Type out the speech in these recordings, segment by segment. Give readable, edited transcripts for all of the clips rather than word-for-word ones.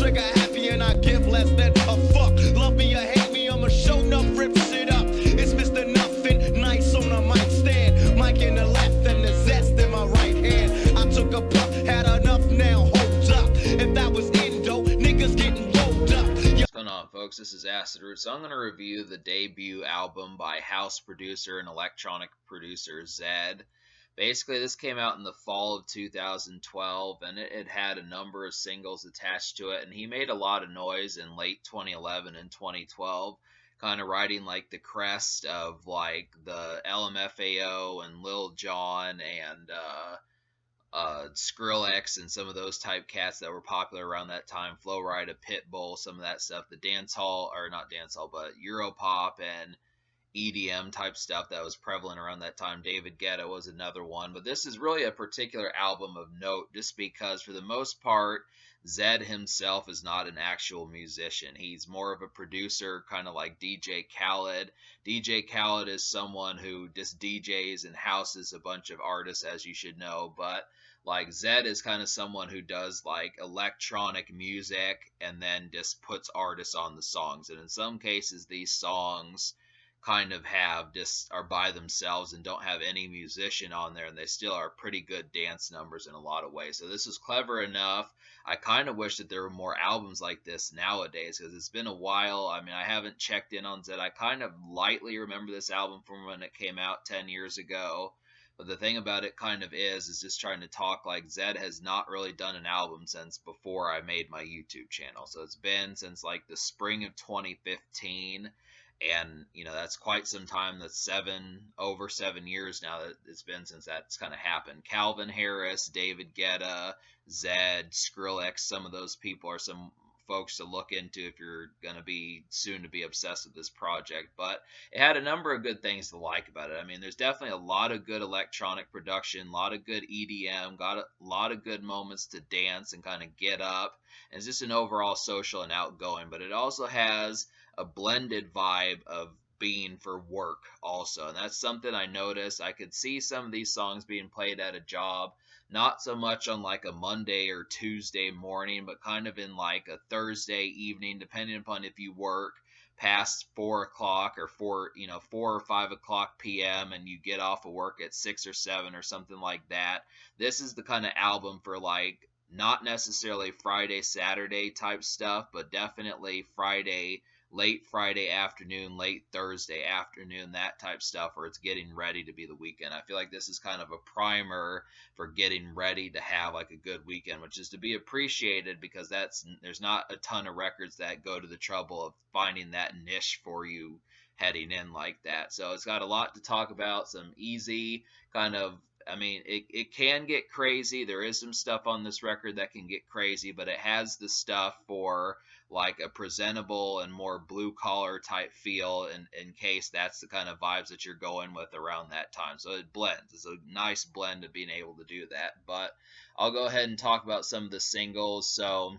trigger happy and I give less than a fuck. Love me or hate me, I'ma show enough, rip shit up. It's Mr. Nothing, nice on a mic stand. Mic in the left and the zest in my right hand. I took a puff, had enough now, hold up. If that was Indo, niggas getting rolled up. What's going on, folks? This is Acid Root. So I'm going to review the debut album by house producer and electronic producer Zedd. Basically, this came out in the fall of 2012, and it had a number of singles attached to it, and he made a lot of noise in late 2011 and 2012, kind of riding like the crest of like the LMFAO and Lil Jon and Skrillex and some of those type cats that were popular around that time. Flo Rida, Pitbull, some of that stuff. The dancehall, or not dancehall, but Europop and EDM type stuff that was prevalent around that time. David Guetta was another one. But this is really a particular album of note just because for the most part, Zedd himself is not an actual musician. He's more of a producer, kind of like DJ Khaled. DJ Khaled is someone who just DJs and houses a bunch of artists, as you should know. But like Zedd is kind of someone who does like electronic music and then just puts artists on the songs. And in some cases, these songs kind of are by themselves and don't have any musician on there, and they still are pretty good dance numbers in a lot of ways. So this is clever enough. I kind of wish that there were more albums like this nowadays, because it's been a while. I mean, I haven't checked in on Zedd. I kind of lightly remember this album from when it came out 10 years ago. But the thing about it kind of is just trying to talk like Zedd has not really done an album since before I made my YouTube channel. So it's been since like the spring of 2015. And, you know, that's quite some time. That's over 7 years now that it's been since that's kind of happened. Calvin Harris, David Guetta, Zedd, Skrillex, some of those people are some folks to look into if you're going to be soon to be obsessed with this project. But it had a number of good things to like about it. I mean, there's definitely a lot of good electronic production, a lot of good EDM, got a lot of good moments to dance and kind of get up. And it's just an overall social and outgoing. But it also has a blended vibe of being for work also, and that's something I noticed. I could see some of these songs being played at a job, not so much on like a Monday or Tuesday morning, but kind of in like a Thursday evening, depending upon if you work past 4 o'clock or 4 or 5 o'clock p.m. and you get off of work at 6 or 7 or something like that. This is the kind of album for like not necessarily Friday, Saturday type stuff, but definitely late Friday afternoon, late Thursday afternoon, that type stuff where it's getting ready to be the weekend. I feel like this is kind of a primer for getting ready to have like a good weekend, which is to be appreciated because there's not a ton of records that go to the trouble of finding that niche for you heading in like that. So it's got a lot to talk about, some easy kind of, I mean, it can get crazy. There is some stuff on this record that can get crazy, but it has the stuff for like a presentable and more blue collar type feel in case that's the kind of vibes that you're going with around that time. So it blends. It's a nice blend of being able to do that. But I'll go ahead and talk about some of the singles. So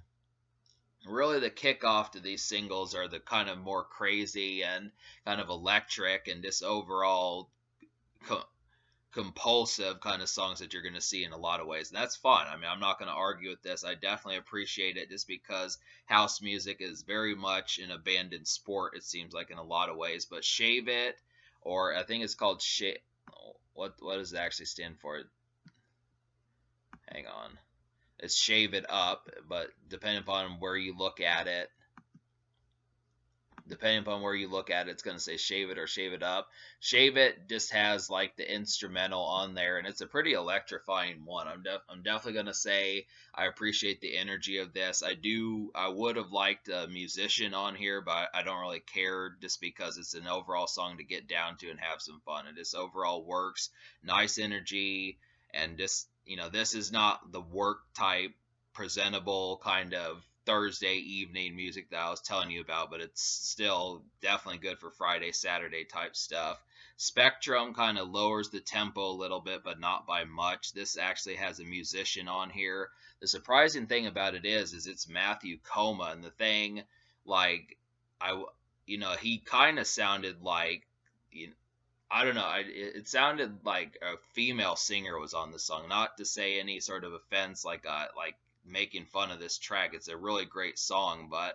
really the kickoff to these singles are the kind of more crazy and kind of electric and just overall compulsive kind of songs that you're going to see in a lot of ways, and that's fun. I mean, I'm not going to argue with this. I definitely appreciate it just because house music is very much an abandoned sport, it seems like, in a lot of ways. But Shave It, or I think it's called what does it actually stand for? Hang on. It's Shave It Up, but depending upon where you look at it, it's going to say Shave It or Shave It Up. Shave It just has like the instrumental on there, and it's a pretty electrifying one. I'm definitely going to say I appreciate the energy of this. I would have liked a musician on here, but I don't really care just because it's an overall song to get down to and have some fun. It just overall works. Nice energy, and just, this is not the work type presentable kind of Thursday evening music that I was telling you about, but it's still definitely good for Friday, Saturday type stuff. Spectrum kind of lowers the tempo a little bit, but not by much. This actually has a musician on here. The surprising thing about it is it's Matthew Coma, and the thing, like, he kind of sounded like, I don't know, it sounded like a female singer was on the song. Not to say any sort of offense, like making fun of this track. It's a really great song, but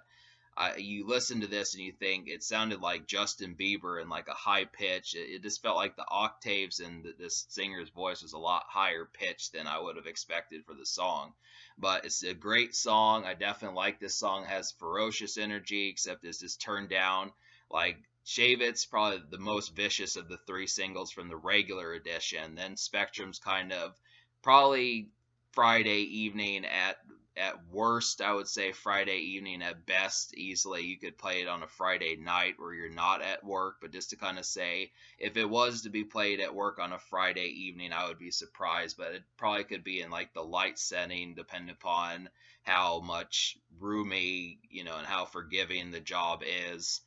you listen to this and you think it sounded like Justin Bieber in like a high pitch. It just felt like the octaves in this singer's voice was a lot higher pitched than I would have expected for the song. But it's a great song. I definitely like this song. It has ferocious energy, except it's just turned down. Like Shave It's probably the most vicious of the three singles from the regular edition. Then Spectrum's kind of probably Friday evening at worst, I would say Friday evening. At best, easily you could play it on a Friday night where you're not at work. But just to kind of say, if it was to be played at work on a Friday evening, I would be surprised. But it probably could be in like the light setting, depending upon how much roomy, and how forgiving the job is.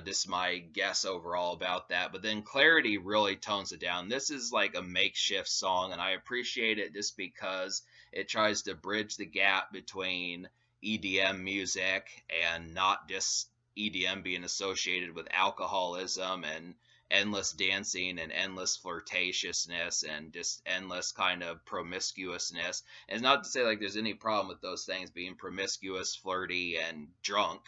Just my guess overall about that. But then Clarity really tones it down. This is like a makeshift song, and I appreciate it just because it tries to bridge the gap between EDM music and not just EDM being associated with alcoholism and endless dancing and endless flirtatiousness and just endless kind of promiscuousness. And it's not to say like there's any problem with those things being promiscuous, flirty, and drunk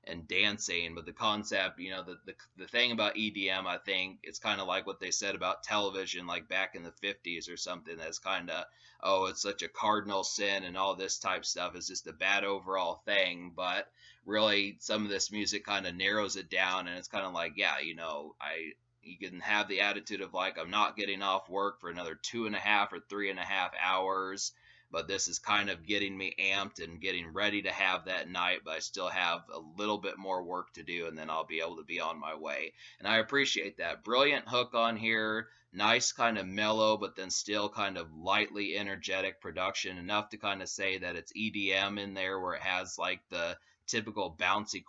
and dancing, but the concept, the thing about EDM, I think it's kind of like what they said about television, like back in the 50s or something. That's kind of, oh, it's such a cardinal sin and all this type stuff. It's just a bad overall thing. But really, some of this music kind of narrows it down, and it's kind of like, yeah, you can have the attitude of like, I'm not getting off work for another 2.5 or 3.5 hours, but this is kind of getting me amped and getting ready to have that night, but I still have a little bit more work to do, and then I'll be able to be on my way. And I appreciate that. Brilliant hook on here, nice kind of mellow, but then still kind of lightly energetic production, enough to kind of say that it's EDM in there, where it has like the typical bouncy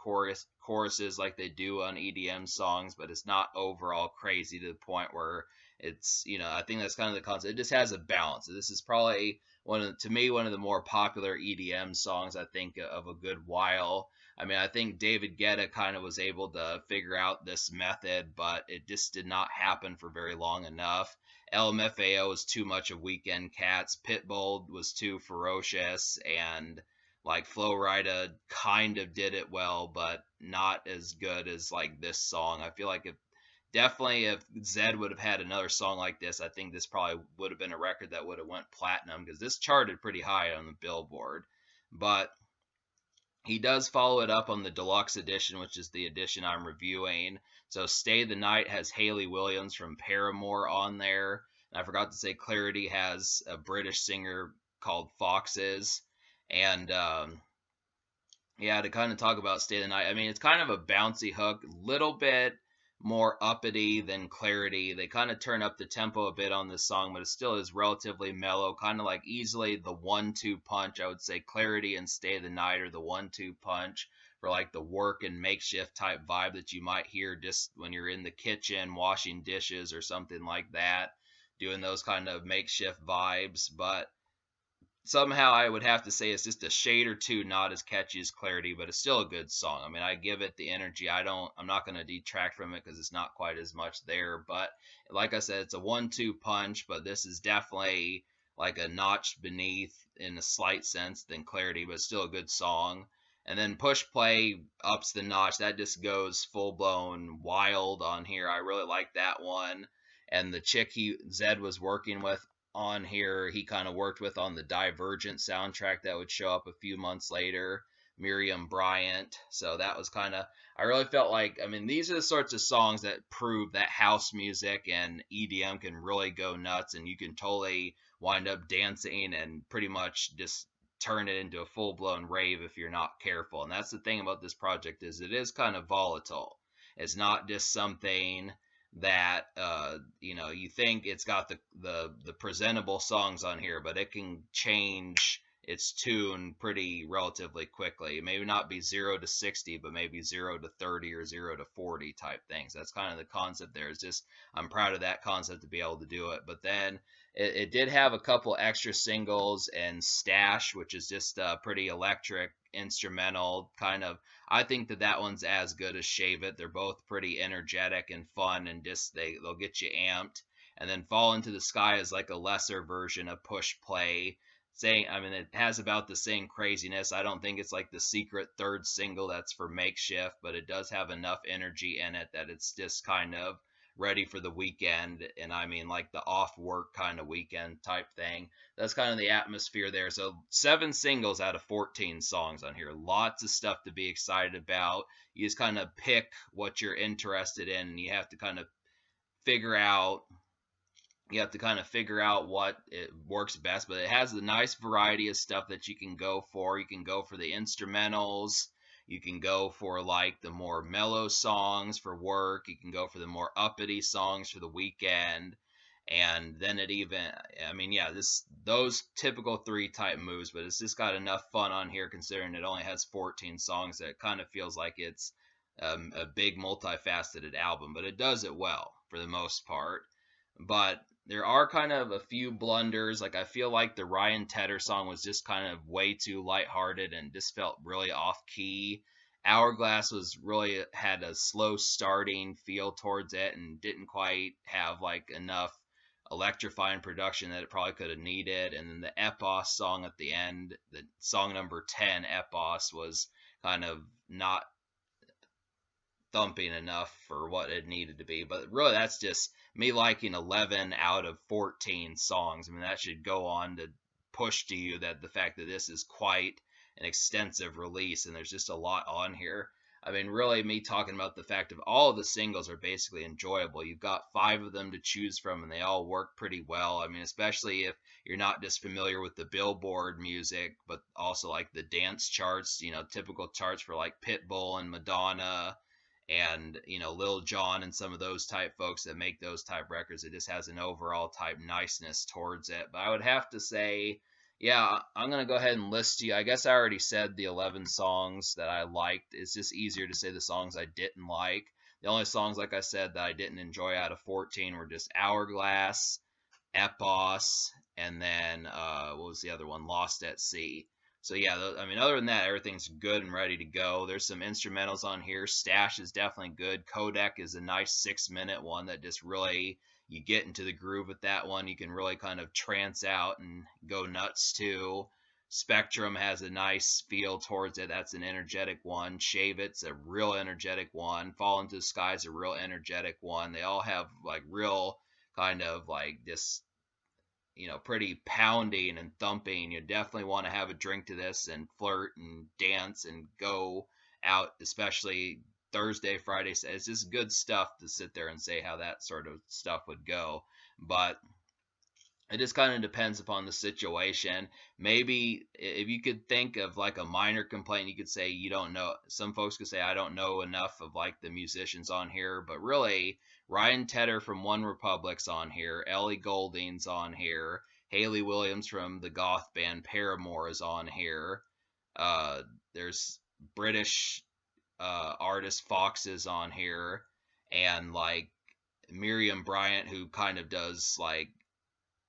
choruses like they do on EDM songs, but it's not overall crazy to the point where it's, I think that's kind of the concept. It just has a balance. This is probably one of the more popular EDM songs, I think, of a good while. I mean, I think David Guetta kind of was able to figure out this method, but it just did not happen for very long enough. LMFAO was too much of Weekend Cats. Pitbull was too ferocious, and like Flo Rida kind of did it well, but not as good as like this song. I feel like if Zedd would have had another song like this, I think this probably would have been a record that would have went platinum, because this charted pretty high on the Billboard. But he does follow it up on the deluxe edition, which is the edition I'm reviewing. So Stay the Night has Hayley Williams from Paramore on there. And I forgot to say Clarity has a British singer called Foxes. And yeah, to kind of talk about Stay the Night, I mean, it's kind of a bouncy hook, little bit more uppity than Clarity. They kind of turn up the tempo a bit on this song, but it still is relatively mellow, kind of like easily the 1-2 punch. I would say Clarity and Stay the Night are the 1-2 punch for like the work and makeshift type vibe that you might hear just when you're in the kitchen washing dishes or something like that, doing those kind of makeshift vibes. But somehow I would have to say it's just a shade or two not as catchy as Clarity, but it's still a good song. I mean, I give it the energy. I'm not going to detract from it because it's not quite as much there. But like I said, it's a 1-2 punch, but this is definitely like a notch beneath in a slight sense than Clarity, but still a good song. And then Push Play ups the notch. That just goes full blown wild on here. I really like that one. And the chick Zedd was working with on here, he kind of worked with on the Divergent soundtrack that would show up a few months later, Miriam Bryant. So that was kind of, I really felt like, I mean, these are the sorts of songs that prove that house music and EDM can really go nuts, and you can totally wind up dancing and pretty much just turn it into a full-blown rave if you're not careful. And that's the thing about this project, is it is kind of volatile. It's not just something that you think it's got the presentable songs on here, but it can change its tune pretty relatively quickly. It may not be 0 to 60, but maybe 0 to 30 or 0 to 40 type things. That's kind of the concept there. It's just, I'm proud of that concept to be able to do it. But then it did have a couple extra singles, and Stash, which is just a pretty electric instrumental kind of. I think that one's as good as Shave It. They're both pretty energetic and fun, and just they'll get you amped. And then Fall Into the Sky is like a lesser version of Push Play. same. I mean, it has about the same craziness. I don't think it's like the secret third single that's for Makeshift, but it does have enough energy in it that it's just kind of ready for the weekend. And I mean, like the off work kind of weekend type thing. That's kind of the atmosphere there. So 7 singles out of 14 songs on here. Lots of stuff to be excited about. You just kind of pick what you're interested in, and you have to kind of figure out what it works best, but it has a nice variety of stuff that you can go for. You can go for the instrumentals, you can go for like the more mellow songs for work, you can go for the more uppity songs for the weekend, and then it even, I mean, yeah, this those typical three type moves, but it's just got enough fun on here considering it only has 14 songs that it kind of feels like it's a big multifaceted album, but it does it well for the most part. But there are kind of a few blunders. Like I feel like the Ryan Tedder song was just kind of way too lighthearted and just felt really off key. Hourglass was really had a slow starting feel towards it and didn't quite have like enough electrifying production that it probably could have needed. And then the Epos song at the end, the song number 10, Epos, was kind of not thumping enough for what it needed to be. But really, that's just me liking 11 out of 14 songs. I mean, that should go on to push to you that the fact that this is quite an extensive release and there's just a lot on here. I mean, really, me talking about the fact of all of the singles are basically enjoyable. You've got 5 of them to choose from, and they all work pretty well. I mean, especially if you're not just familiar with the Billboard music, but also like the dance charts, typical charts for like Pitbull and Madonna and Lil Jon and some of those type folks that make those type records. It just has an overall type niceness towards it. But I would have to say, yeah, I'm gonna go ahead and list you. I guess I already said the 11 songs that I liked. It's just easier to say the songs I didn't like. The only songs, like I said, that I didn't enjoy out of 14 were just Hourglass, Epos, and then what was the other one? Lost at Sea. So yeah, I mean, other than that, everything's good and ready to go. There's some instrumentals on here. Stash is definitely good. Codec is a nice 6-minute one that just really, you get into the groove with that one. You can really kind of trance out and go nuts too. Spectrum has a nice feel towards it. That's an energetic one. Shave It's a real energetic one. Fall Into the Sky is a real energetic one. They all have like real kind of like this pretty pounding and thumping. You definitely want to have a drink to this and flirt and dance and go out, especially Thursday, Friday. It's just good stuff to sit there and say how that sort of stuff would go. But it just kind of depends upon the situation. Maybe if you could think of like a minor complaint, you could say you don't know. Some folks could say I don't know enough of like the musicians on here, but really Ryan Tedder from One Republic's on here, Ellie Goulding's on here, Hayley Williams from the goth band Paramore is on here. There's British artist Fox is on here, and like Miriam Bryant, who kind of does like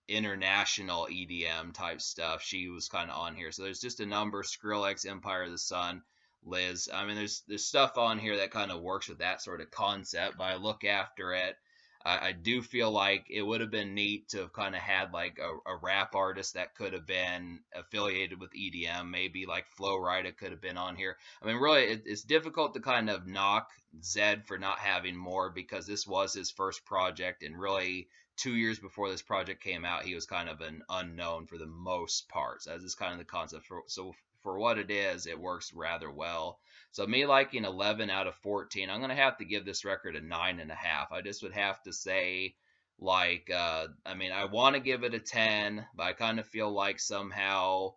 international EDM type stuff. She was kind of on here. So there's just a number. Skrillex, Empire of the Sun, Liz. I mean, there's stuff on here that kind of works with that sort of concept. But I look after it. I do feel like it would have been neat to have kind of had like a rap artist that could have been affiliated with EDM. Maybe like Flo Rida could have been on here. I mean, really, it's difficult to kind of knock Zedd for not having more because this was his first project, and really 2 years before this project came out, he was kind of an unknown for the most part. So that's just kind of the concept. So for what it is, it works rather well. So me liking 11 out of 14, I'm gonna have to give this record a 9.5. I just would have to say, like, I mean, I want to give it a 10, but I kind of feel like somehow,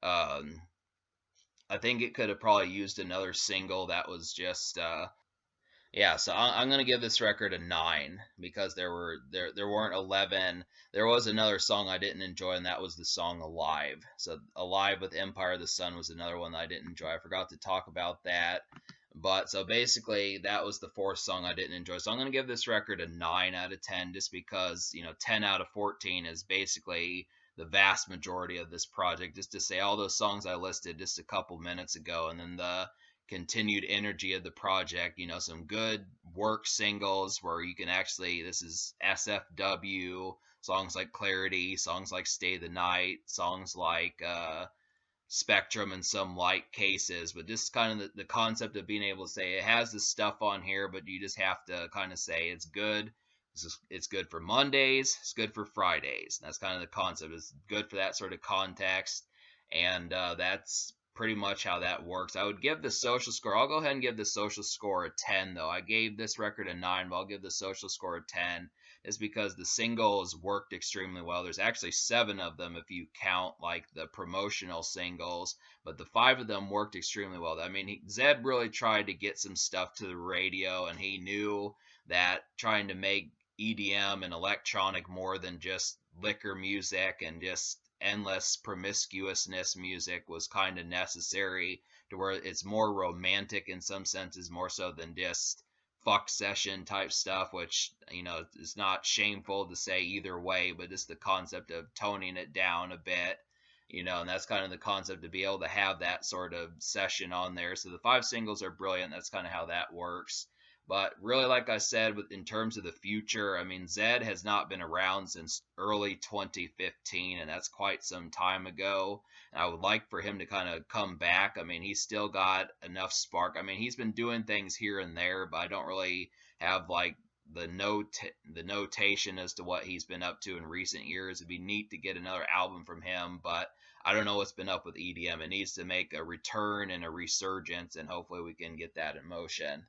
I think it could have probably used another single that was just yeah, so I'm gonna give this record a 9 because there weren't 11. There was another song I didn't enjoy, and that was the song "Alive." So "Alive" with Empire of the Sun was another one that I didn't enjoy. I forgot to talk about that. But so basically, that was the fourth song I didn't enjoy. So I'm gonna give this record a 9 out of 10, just because 10 out of 14 is basically the vast majority of this project. Just to say all those songs I listed just a couple minutes ago, and then the continued energy of the project, some good work singles where you can actually, this is SFW, songs like Clarity, songs like Stay the Night, songs like Spectrum in some light cases, but just kind of the concept of being able to say it has this stuff on here, but you just have to kind of say it's good. It's good for Mondays. It's good for Fridays. And that's kind of the concept. It's good for that sort of context, and that's pretty much how that works. I would give the social score. I'll go ahead and give the social score a 10, though. I gave this record a 9, but I'll give the social score a 10 is because the singles worked extremely well. There's actually 7 of them if you count like the promotional singles, but the 5 of them worked extremely well. I mean, Zedd really tried to get some stuff to the radio, and he knew that trying to make EDM and electronic more than just liquor music and just endless promiscuousness music was kind of necessary, to where it's more romantic in some senses, more so than just fuck session type stuff, which, you know, is not shameful to say either way, but just the concept of toning it down a bit, you know, and that's kind of the concept to be able to have that sort of session on there. So the 5 singles are brilliant. That's kind of how that works. But really, like I said, in terms of the future, I mean, Zedd has not been around since early 2015, and that's quite some time ago. And I would like for him to kind of come back. I mean, he's still got enough spark. I mean, he's been doing things here and there, but I don't really have like the notation as to what he's been up to in recent years. It'd be neat to get another album from him, but I don't know what's been up with EDM. It needs to make a return and a resurgence, and hopefully we can get that in motion.